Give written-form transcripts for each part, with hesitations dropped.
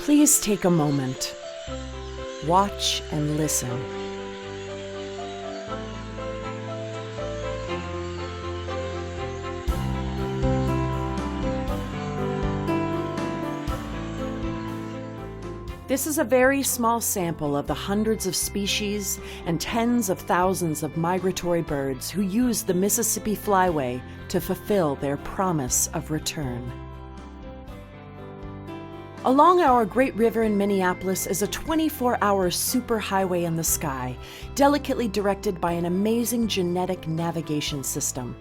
Please take a moment. Watch and listen. This is a very small sample of the hundreds of species and tens of thousands of migratory birds who use the Mississippi Flyway to fulfill their promise of return. Along our great river in Minneapolis is a 24-hour superhighway in the sky, delicately directed by an amazing genetic navigation system.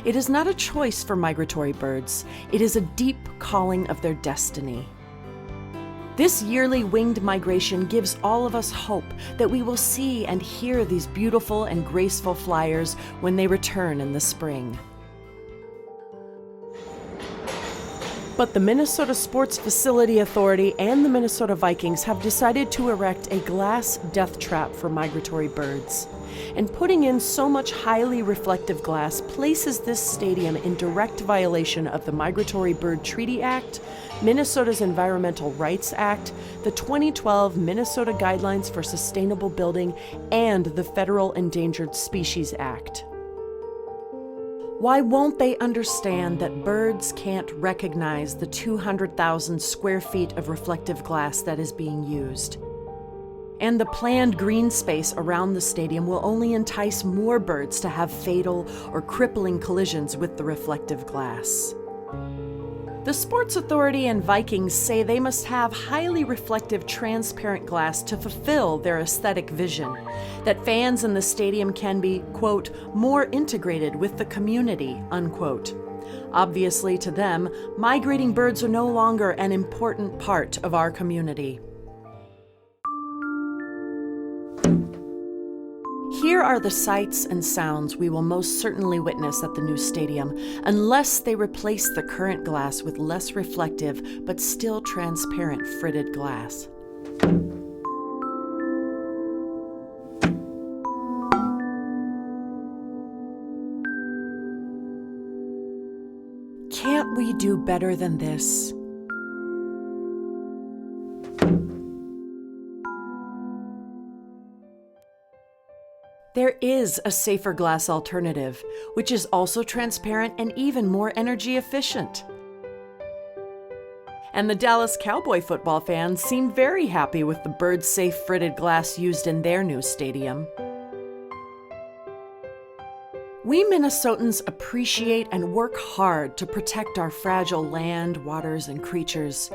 It is not a choice for migratory birds, it is a deep calling of their destiny. This yearly winged migration gives all of us hope that we will see and hear these beautiful and graceful flyers when they return in the spring. But the Minnesota Sports Facility Authority and the Minnesota Vikings have decided to erect a glass death trap for migratory birds. And putting in so much highly reflective glass places this stadium in direct violation of the Migratory Bird Treaty Act, Minnesota's Environmental Rights Act, the 2012 Minnesota Guidelines for Sustainable Building, and the Federal Endangered Species Act. Why won't they understand that birds can't recognize the 200,000 square feet of reflective glass that is being used? And the planned green space around the stadium will only entice more birds to have fatal or crippling collisions with the reflective glass. The Sports Authority and Vikings say they must have highly reflective transparent glass to fulfill their aesthetic vision, that fans in the stadium can be, quote, more integrated with the community, unquote. Obviously to them, migrating birds are no longer an important part of our community. Here are the sights and sounds we will most certainly witness at the new stadium, unless they replace the current glass with less reflective but still transparent fritted glass. Can't we do better than this? There is a safer glass alternative, which is also transparent and even more energy efficient. And the Dallas Cowboy football fans seem very happy with the bird-safe fritted glass used in their new stadium. We Minnesotans appreciate and work hard to protect our fragile land, waters, and creatures.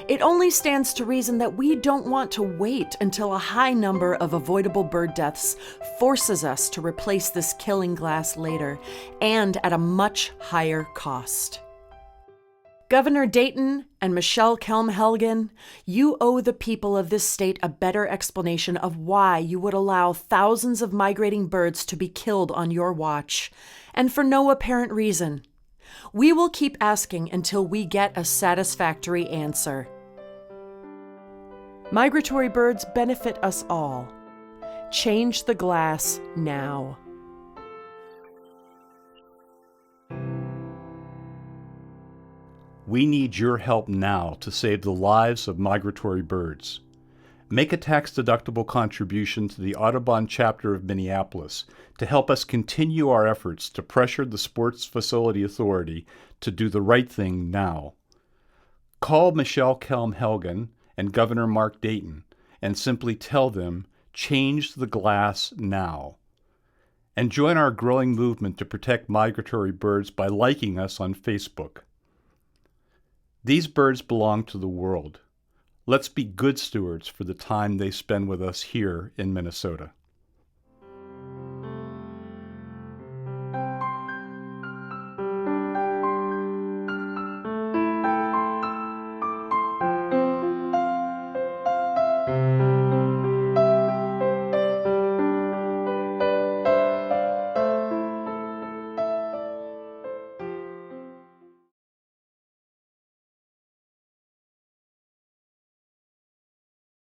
It only stands to reason that we don't want to wait until a high number of avoidable bird deaths forces us to replace this killing glass later, and at a much higher cost. Governor Dayton and Michelle Kelm-Helgen, you owe the people of this state a better explanation of why you would allow thousands of migrating birds to be killed on your watch, and for no apparent reason. We will keep asking until we get a satisfactory answer. Migratory birds benefit us all. Change the glass now. We need your help now to save the lives of migratory birds. Make a tax-deductible contribution to the Audubon chapter of Minneapolis to help us continue our efforts to pressure the Sports Facility Authority to do the right thing now. Call Michelle Kelm-Helgen and Governor Mark Dayton and simply tell them, change the glass now. And join our growing movement to protect migratory birds by liking us on Facebook. These birds belong to the world. Let's be good stewards for the time they spend with us here in Minnesota.